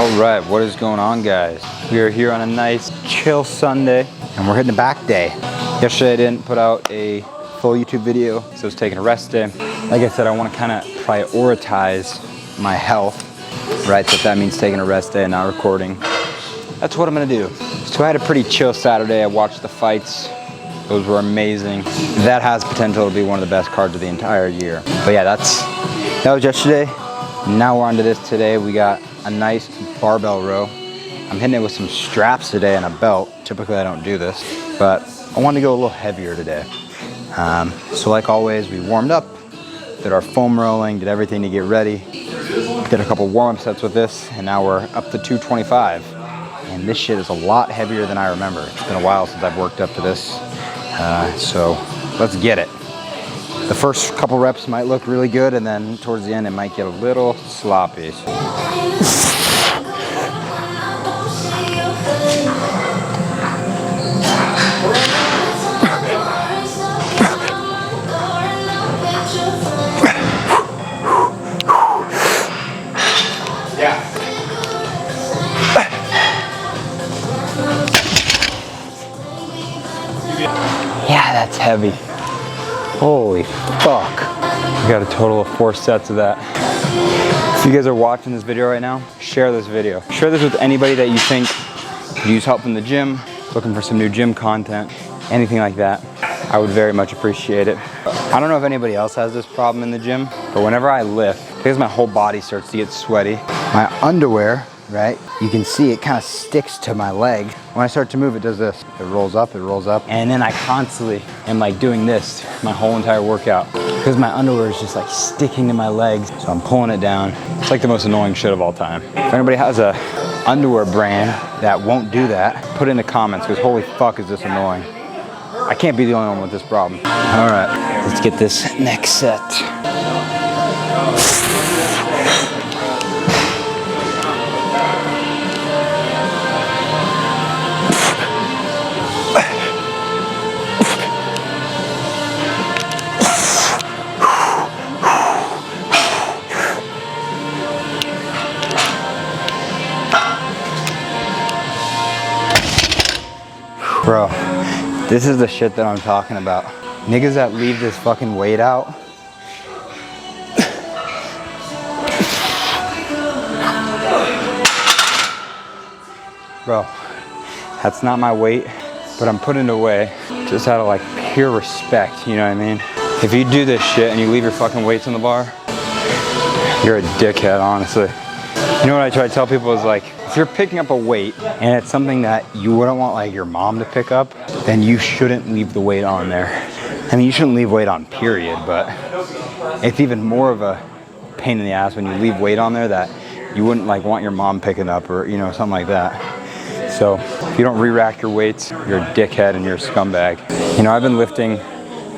All right, what is going on, guys? We are here on a nice chill Sunday and we're hitting a back day. Yesterday I didn't put out a full YouTube video, so I was taking a rest day. Like I said, I want to kind of prioritize my health, right? So if that means taking a rest day and not recording, that's what I'm gonna do. So I had a pretty chill Saturday. I watched the fights. Those were amazing. That has potential to be one of the best cards of the entire year. But yeah, that was yesterday. Now we're on to this today. We got a nice barbell row. I'm hitting it with some straps today and a belt. Typically I don't do this, but I wanted to go a little heavier today. So like always, we warmed up, did our foam rolling, did everything to get ready. Did a couple warm-up sets with this, and now we're up to 225. And this shit is a lot heavier than I remember. It's been a while since I've worked up to this. So let's get it. The first couple reps might look really good, and then towards the end it might get a little sloppy. Yeah, that's heavy. Holy fuck. We got a total of 4 sets of that. If you guys are watching this video right now, share this video. Share this with anybody that you think could use help in the gym, looking for some new gym content, anything like that. I would very much appreciate it. I don't know if anybody else has this problem in the gym, but whenever I lift, because my whole body starts to get sweaty, my underwear, right? You can see it kind of sticks to my leg. When I start to move, it does this. It rolls up, and then I constantly am like doing this my whole entire workout because my underwear is just like sticking to my legs. So I'm pulling it down. It's like the most annoying shit of all time. If anybody has a underwear brand that won't do that, put it in the comments because holy fuck is this annoying. I can't be the only one with this problem. All right, let's get this next set. Bro, this is the shit that I'm talking about. Niggas that leave this fucking weight out. Bro, that's not my weight, but I'm putting it away just out of like pure respect, you know what I mean? If you do this shit and you leave your fucking weights on the bar, you're a dickhead, honestly. You know what I try to tell people is like, if you're picking up a weight and it's something that you wouldn't want like your mom to pick up, then you shouldn't leave the weight on there. I mean, you shouldn't leave weight on, period, but it's even more of a pain in the ass when you leave weight on there that you wouldn't like want your mom picking up or, you know, something like that. So if you don't re-rack your weights, you're a dickhead and you're a scumbag. You know, I've been lifting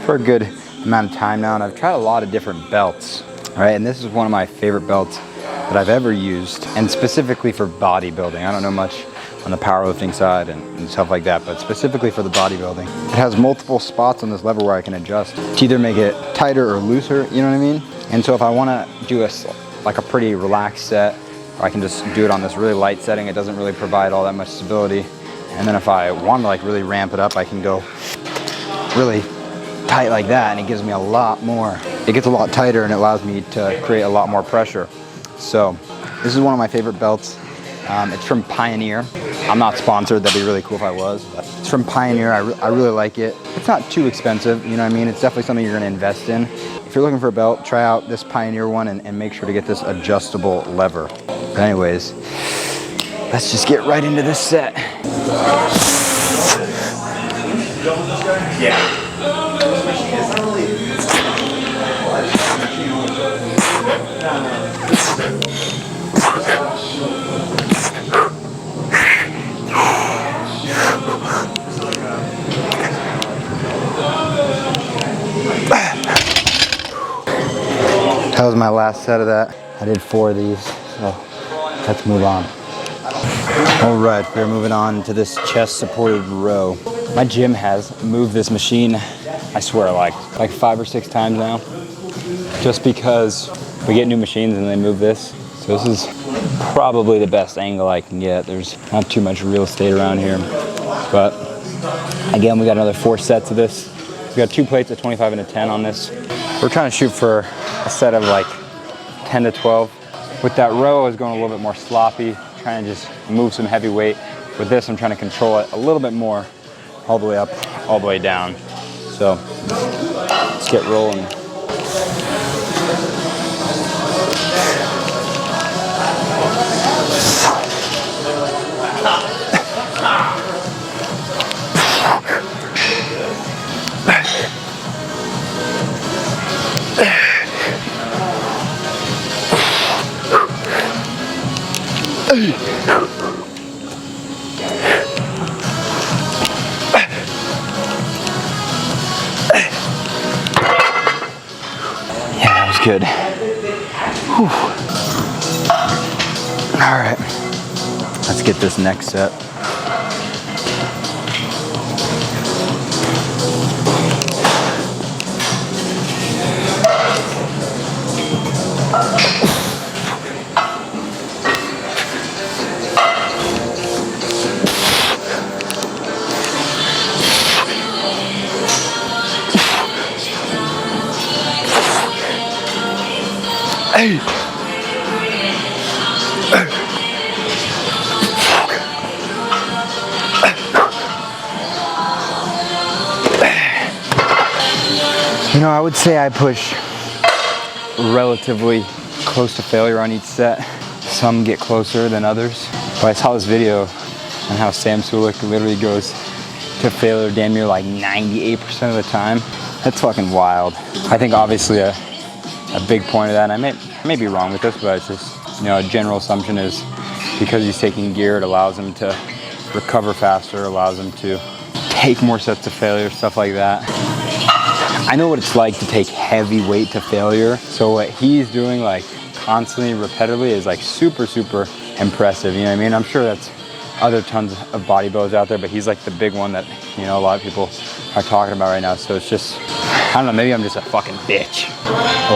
for a good amount of time now and I've tried a lot of different belts, right? And this is one of my favorite belts that I've ever used, and specifically for bodybuilding. I don't know much on the powerlifting side and stuff like that, but specifically for the bodybuilding. It has multiple spots on this lever where I can adjust to either make it tighter or looser, you know what I mean? And so if I wanna do like a pretty relaxed set, or I can just do it on this really light setting, it doesn't really provide all that much stability. And then if I want to like really ramp it up, I can go really tight like that, and it gives me a lot more. It gets a lot tighter and it allows me to create a lot more pressure. So this is one of my favorite belts. It's from Pioneer. I'm not sponsored, that'd be really cool if I was. But it's from Pioneer, I really like it. It's not too expensive, you know what I mean? It's definitely something you're gonna invest in. If you're looking for a belt, try out this Pioneer one and make sure to get this adjustable lever. But anyways, let's just get right into this set. Yeah. That was my last set of that. I did 4 of these, so let's move on. All right, we're moving on to this chest supported row. My gym has moved this machine, I swear, like 5 or 6 times now, just because we get new machines and they move this. So this is probably the best angle I can get. There's not too much real estate around here. But again, we got another 4 sets of this. We got 2 plates, a 25 and a 10 on this. We're trying to shoot for a set of like 10 to 12. With that row, I was going a little bit more sloppy, trying to just move some heavy weight. With this, I'm trying to control it a little bit more, all the way up, all the way down. So let's get rolling. Yeah, that was good. Whew. All right, let's get this next set. Hey. You know, I would say I push relatively close to failure on each set. Some get closer than others. But I saw this video on how Sam Sulek literally goes to failure damn near like 98% of the time. That's fucking wild. I think obviously a big point of that, and I may be wrong with this, but it's just, you know, a general assumption is because he's taking gear, it allows him to recover faster, allows him to take more sets to failure, stuff like that. I know what it's like to take heavy weight to failure, so what he's doing like constantly, repetitively is like super, super impressive, you know what I mean? I'm sure that's other tons of bodybuilders out there, but he's like the big one that, you know, a lot of people are talking about right now, so it's just, I don't know, maybe I'm just a fucking bitch.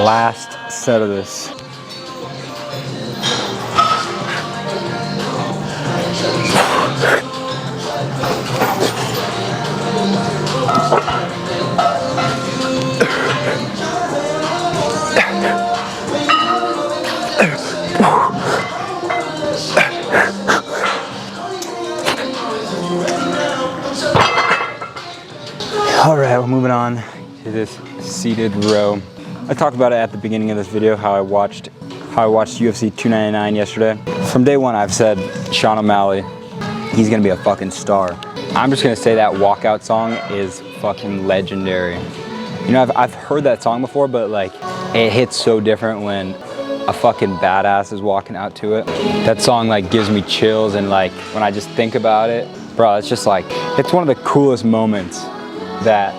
Last set of this. All right, we're moving on to this seated row. I talked about it at the beginning of this video, how I watched UFC 299 yesterday. From day one, I've said Sean O'Malley, he's gonna be a fucking star. I'm just gonna say that walkout song is fucking legendary. You know, I've heard that song before, but like, it hits so different when a fucking badass is walking out to it. That song like gives me chills, and like, when I just think about it, bro, it's just like, it's one of the coolest moments that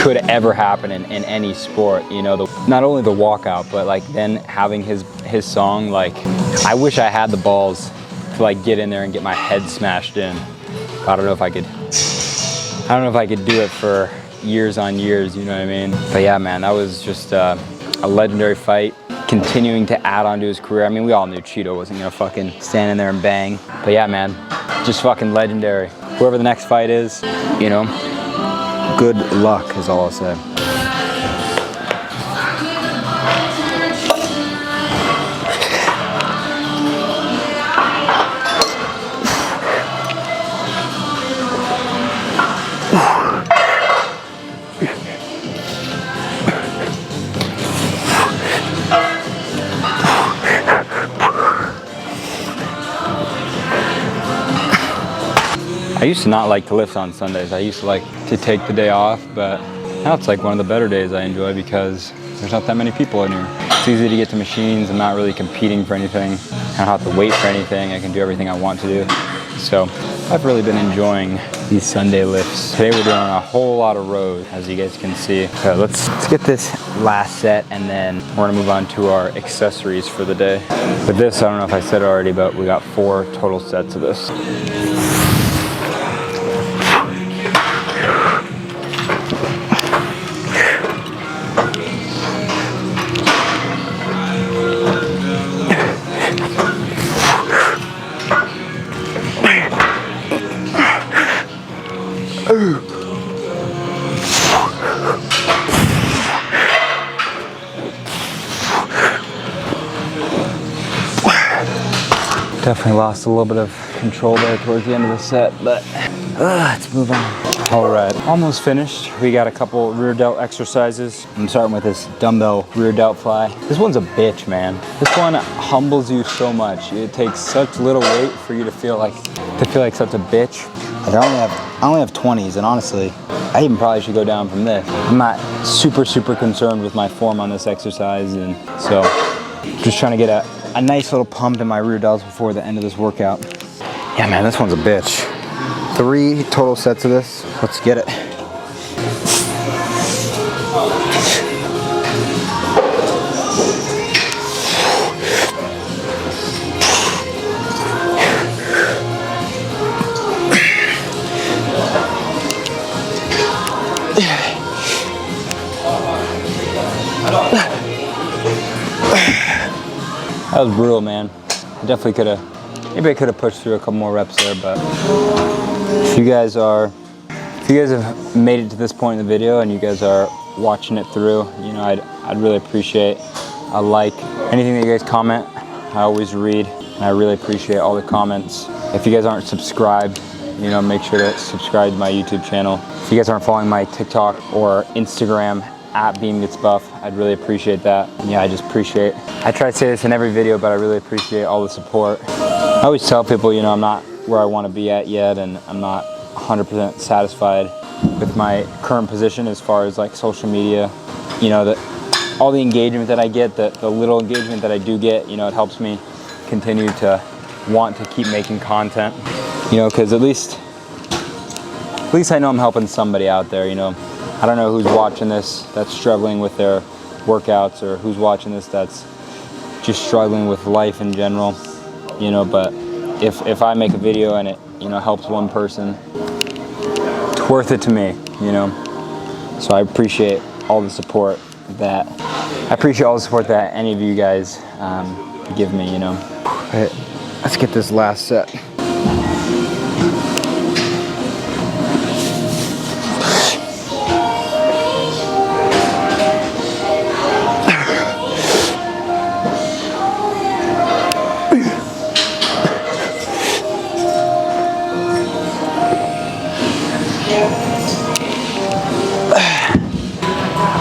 could ever happen in any sport, you know, not only the walkout, but like then having his song, like, I wish I had the balls to like get in there and get my head smashed in. I don't know if I could do it for years on years, you know what I mean? But yeah, man, that was just a legendary fight, continuing to add on to his career. I mean, we all knew Cheeto wasn't gonna fucking stand in there and bang, but yeah, man, just fucking legendary. Whoever the next fight is, you know, good luck is all I'll say. I used to not like to lift on Sundays. I used to like to take the day off, but now it's like one of the better days I enjoy because there's not that many people in here. It's easy to get to machines. I'm not really competing for anything. I don't have to wait for anything. I can do everything I want to do. So I've really been enjoying these Sunday lifts. Today we're doing a whole lot of rows, as you guys can see. So let's get this last set, and then we're gonna move on to our accessories for the day. With this, I don't know if I said it already, but we got 4 total sets of this. Definitely lost a little bit of control there towards the end of the set, but let's move on. All right, almost finished. We got a couple rear delt exercises. I'm starting with this dumbbell rear delt fly. This one's a bitch, man. This one humbles you so much. It takes such little weight for you to feel like such a bitch. I only have 20s, and honestly, I even probably should go down from this. I'm not super concerned with my form on this exercise, and so just trying to get a nice little pump in my rear delts before the end of this workout. Yeah, man, this one's a bitch. 3 total sets of this. Let's get it. That was brutal, man. I definitely could have, maybe I could have pushed through a couple more reps there, but if you guys have made it to this point in the video and you guys are watching it through, you know, I'd really appreciate a like. Anything that you guys comment, I always read, and I really appreciate all the comments. If you guys aren't subscribed, you know, make sure to subscribe to my YouTube channel. If you guys aren't following my TikTok or Instagram, @BeamGetsBuff, I'd really appreciate that. Yeah, I just appreciate, I try to say this in every video, but I really appreciate all the support. I always tell people, you know, I'm not where I want to be at yet, and I'm not 100% satisfied with my current position as far as like social media. You know, all the engagement that I get, the little engagement that I do get, you know, it helps me continue to want to keep making content. You know, because at least I know I'm helping somebody out there, you know. I don't know who's watching this that's struggling with their workouts, or who's watching this that's just struggling with life in general, you know, but if I make a video and it, you know, helps one person, it's worth it to me, you know. So I appreciate all the support that any of you guys give me, you know. Right, let's get this last set.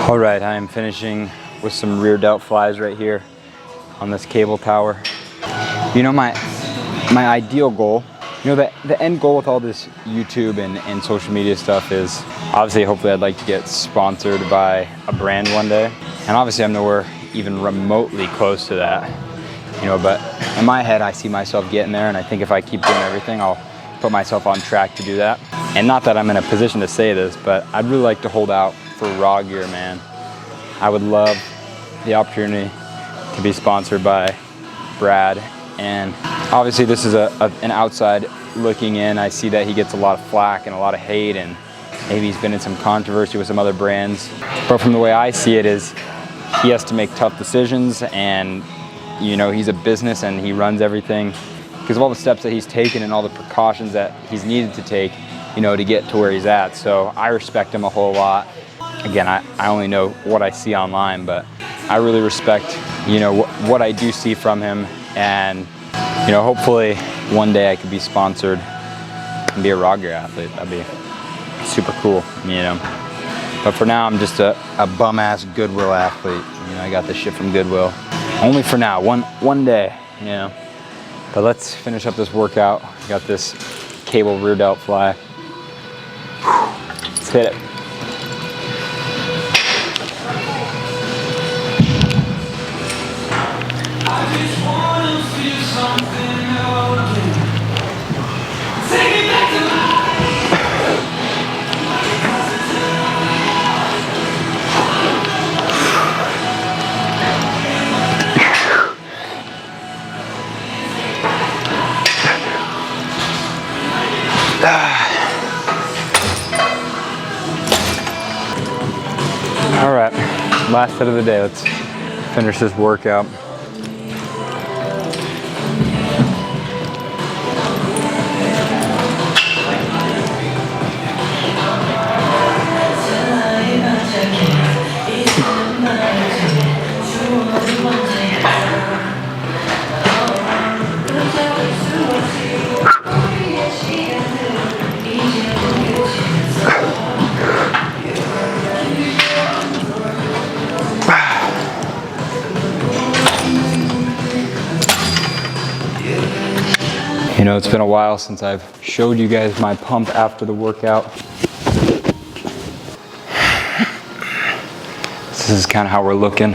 All right, I am finishing with some rear delt flies right here on this cable tower. You know, my ideal goal, you know, the end goal with all this YouTube and social media stuff is obviously, hopefully I'd like to get sponsored by a brand one day. And obviously I'm nowhere even remotely close to that, you know, but in my head, I see myself getting there, and I think if I keep doing everything, I'll put myself on track to do that. And not that I'm in a position to say this, but I'd really like to hold out for raw gear, man. I would love the opportunity to be sponsored by Brad, and obviously this is an outside looking in. I see that he gets a lot of flack and a lot of hate, and maybe he's been in some controversy with some other brands, but from the way I see it is he has to make tough decisions, and you know, he's a business and he runs everything because of all the steps that he's taken and all the precautions that he's needed to take, you know, to get to where he's at. So I respect him a whole lot. Again, I only know what I see online, but I really respect, you know, what I do see from him. And, you know, hopefully one day I could be sponsored and be a raw gear athlete. That'd be super cool, you know. But for now, I'm just a bum-ass Goodwill athlete. You know, I got this shit from Goodwill. Only for now, one day, you know. But let's finish up this workout. We got this cable rear delt fly. Let's hit it. All right, last set of the day. Let's finish this workout. You know, it's been a while since I've showed you guys my pump after the workout. This is kind of how we're looking.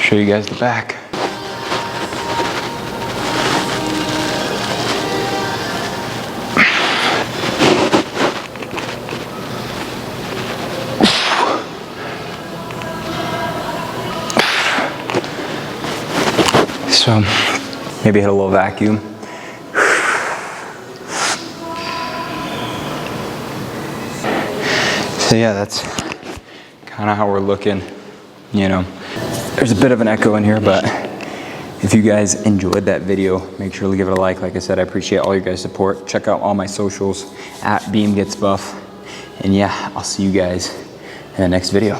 Show you guys the back. So maybe hit a little vacuum. So yeah, that's kind of how we're looking, you know. There's a bit of an echo in here, but if you guys enjoyed that video, make sure to give it a like. Like I said, I appreciate all your guys' support. Check out all my socials at BeamGetsBuff. And yeah, I'll see you guys in the next video.